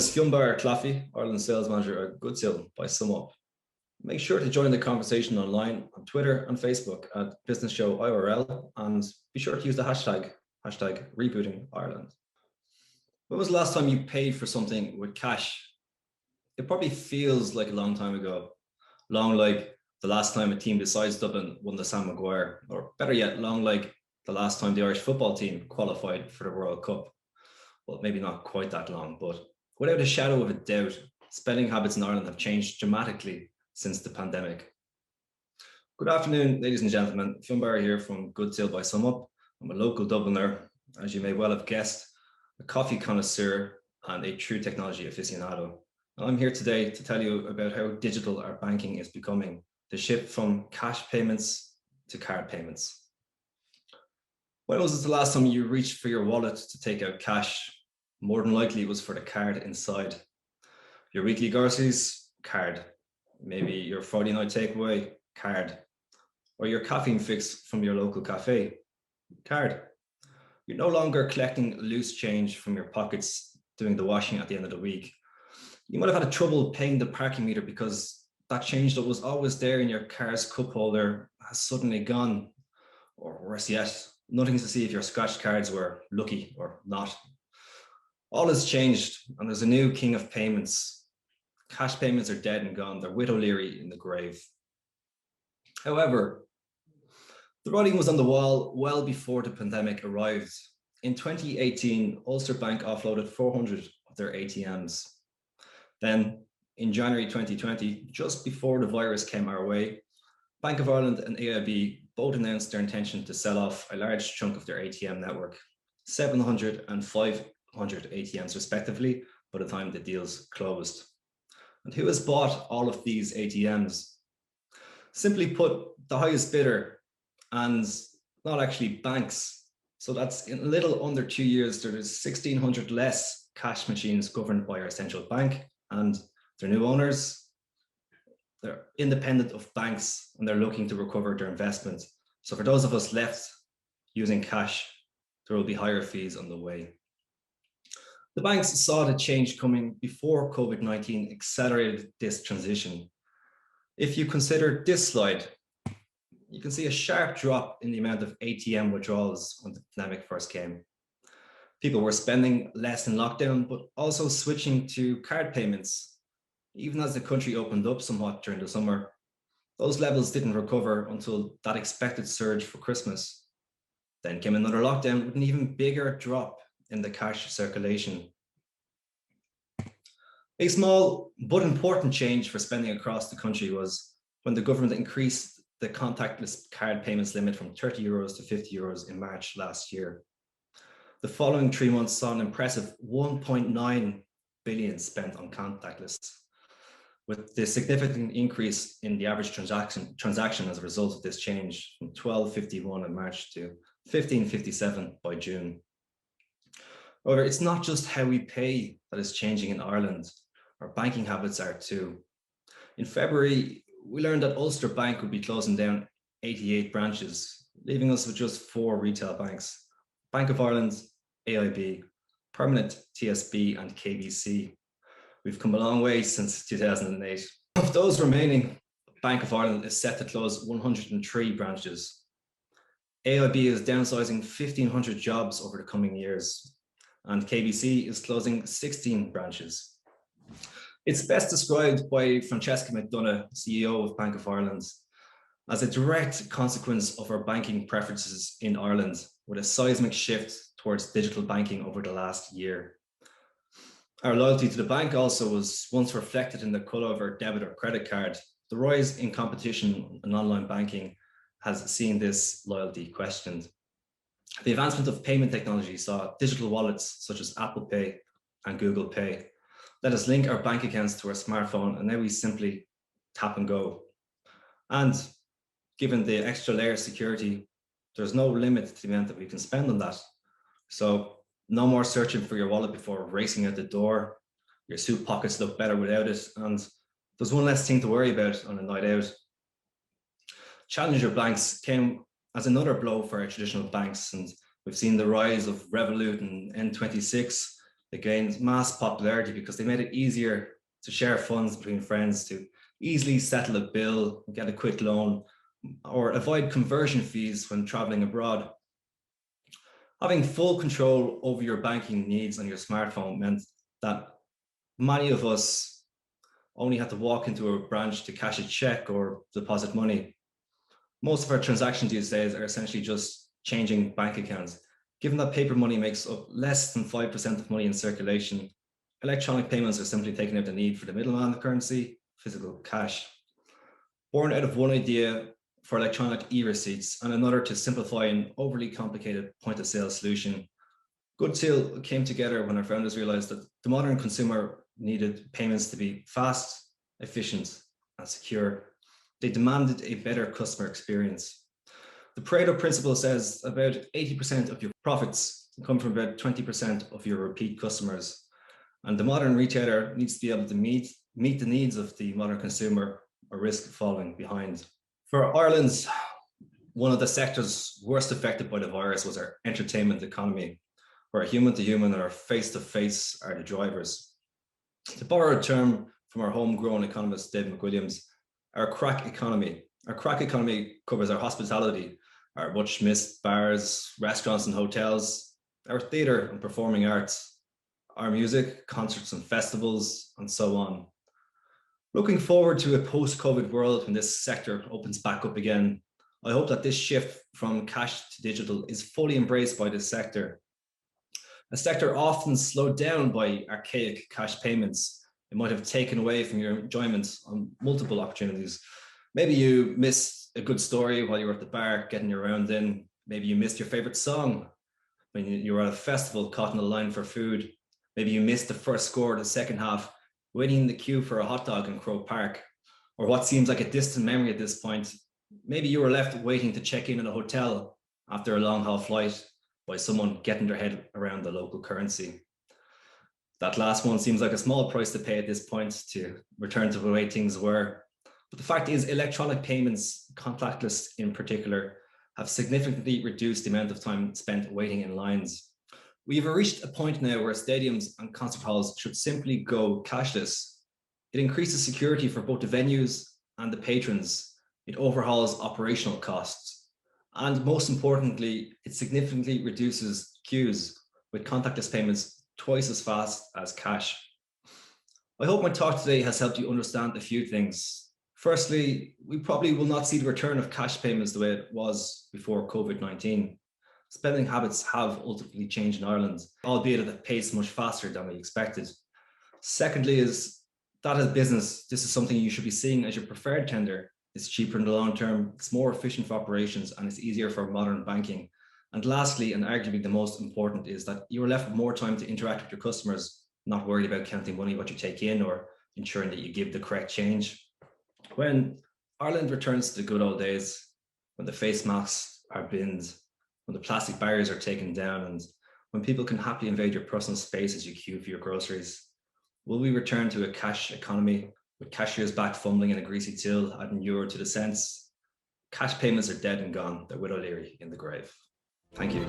is Fionnbarra Claffey, Ireland Sales Manager at Goodtill by SumUp. Make sure to join the conversation online on Twitter and Facebook at Business Show IRL, and be sure to use the hashtag Rebooting Ireland. When was the last time you paid for something with cash? It probably feels like a long time ago, long like the last time a team besides Dublin won the Sam Maguire, or better yet, long like the last time the Irish football team qualified for the World Cup. Well, maybe not quite that long, but without a shadow of a doubt, spending habits in Ireland have changed dramatically since the pandemic. Good afternoon, ladies and gentlemen. Fionnbarra here from Goodtill by SumUp. I'm a local Dubliner, as you may well have guessed, a coffee connoisseur and a true technology aficionado. And I'm here today to tell you about how digital our banking is becoming, the shift from cash payments to card payments. When was the last time you reached for your wallet to take out cash? More than likely it was for the card inside. Your weekly groceries, card. Maybe your Friday night takeaway, card. Or your caffeine fix from your local cafe, card. You're no longer collecting loose change from your pockets doing the washing at the end of the week. You might have had trouble paying the parking meter because that change that was always there in your car's cup holder has suddenly gone. Or worse yet, nothing to see if your scratch cards were lucky or not. All has changed, and there's a new king of payments. Cash payments are dead and gone. They're with O'Leary in the grave. However, the writing was on the wall well before the pandemic arrived. In 2018, Ulster Bank offloaded 400 of their ATMs. Then, in January 2020, just before the virus came our way, Bank of Ireland and AIB both announced their intention to sell off a large chunk of their ATM network, 700 and 500 ATMs respectively, by the time the deals closed. And who has bought all of these ATMs? Simply put, the highest bidder, and not actually banks. So that's in a little under 2 years, there is 1,600 less cash machines governed by our central bank, and their new owners, they're independent of banks and they're looking to recover their investment. So for those of us left using cash, there will be higher fees on the way. The banks saw the change coming before COVID-19 accelerated this transition. If you consider this slide, you can see a sharp drop in the amount of ATM withdrawals when the pandemic first came. People were spending less in lockdown, but also switching to card payments. Even as the country opened up somewhat during the summer, those levels didn't recover until that expected surge for Christmas. Then came another lockdown with an even bigger drop in the cash circulation. A small but important change for spending across the country was when the government increased the contactless card payments limit from €30 to €50 in March last year. The following 3 months saw an impressive 1.9 billion spent on contactless, with the significant increase in the average transaction as a result of this change from 12.51 in March to 15.57 by June. However, it's not just how we pay that is changing in Ireland. Our banking habits are too. In February, we learned that Ulster Bank would be closing down 88 branches, leaving us with just 4 retail banks: Bank of Ireland, AIB, Permanent TSB and KBC. We've come a long way since 2008. Of those remaining, Bank of Ireland is set to close 103 branches. AIB is downsizing 1,500 jobs over the coming years, and KBC is closing 16 branches. It's best described by Francesca McDonagh, CEO of Bank of Ireland, as a direct consequence of our banking preferences in Ireland, with a seismic shift towards digital banking over the last year. Our loyalty to the bank also was once reflected in the colour of our debit or credit card. The rise in competition in online banking has seen this loyalty questioned. The advancement of payment technology saw digital wallets such as Apple Pay and Google Pay let us link our bank accounts to our smartphone, and now we simply tap and go. And given the extra layer of security, there's no limit to the amount that we can spend on that. So no more searching for your wallet before racing out the door. Your suit pockets look better without it, and there's one less thing to worry about on a night out. Challenger banks came as another blow for our traditional banks, and we've seen the rise of Revolut and N26 They gained mass popularity because they made it easier to share funds between friends, to easily settle a bill, get a quick loan, or avoid conversion fees when traveling abroad. Having full control over your banking needs on your smartphone meant that many of us only had to walk into a branch to cash a check or deposit money. Most of our transactions these days are essentially just changing bank accounts. Given that paper money makes up less than 5% of money in circulation, electronic payments are simply taking out the need for the middleman of currency, physical cash. Born out of one idea for electronic e-receipts and another to simplify an overly complicated point-of-sale solution, Goodtill came together when our founders realized that the modern consumer needed payments to be fast, efficient, and secure. They demanded a better customer experience. The Pareto principle says about 80% of your profits come from about 20% of your repeat customers. And the modern retailer needs to be able to meet the needs of the modern consumer or risk falling behind. For Ireland, one of the sectors worst affected by the virus was our entertainment economy, where human to human or face to face are the drivers. To borrow a term from our homegrown economist, Dave McWilliams, our crack economy covers our hospitality, our much missed bars, restaurants and hotels, our theatre and performing arts, our music, concerts and festivals, and so on. Looking forward to a post-COVID world when this sector opens back up again, I hope that this shift from cash to digital is fully embraced by this sector. A sector often slowed down by archaic cash payments. It might have taken away from your enjoyment on multiple opportunities. Maybe you missed a good story while you were at the bar getting your round in. Maybe you missed your favorite song when you were at a festival caught in the line for food. Maybe you missed the first score of the second half, waiting in the queue for a hot dog in Croke Park. Or what seems like a distant memory at this point, maybe you were left waiting to check in at a hotel after a long haul flight by someone getting their head around the local currency. That last one seems like a small price to pay at this point to return to the way things were. But the fact is, electronic payments, contactless in particular, have significantly reduced the amount of time spent waiting in lines. We've reached a point now where stadiums and concert halls should simply go cashless. It increases security for both the venues and the patrons. It overhauls operational costs. And most importantly, it significantly reduces queues, with contactless payments twice as fast as cash. I hope my talk today has helped you understand a few things. Firstly, we probably will not see the return of cash payments the way it was before COVID-19. Spending habits have ultimately changed in Ireland, albeit at a pace much faster than we expected. Secondly, is that as business, this is something you should be seeing as your preferred tender. It's cheaper in the long term, it's more efficient for operations, and it's easier for modern banking. And lastly, and arguably the most important, is that you're left with more time to interact with your customers, not worried about counting money what you take in or ensuring that you give the correct change. When Ireland returns to the good old days, when the face masks are binned, when the plastic barriers are taken down, and when people can happily invade your personal space as you queue for your groceries, will we return to a cash economy with cashiers back fumbling in a greasy till, adding euro to the cents? Cash payments are dead and gone. They're with O'Leary in the grave. Thank you.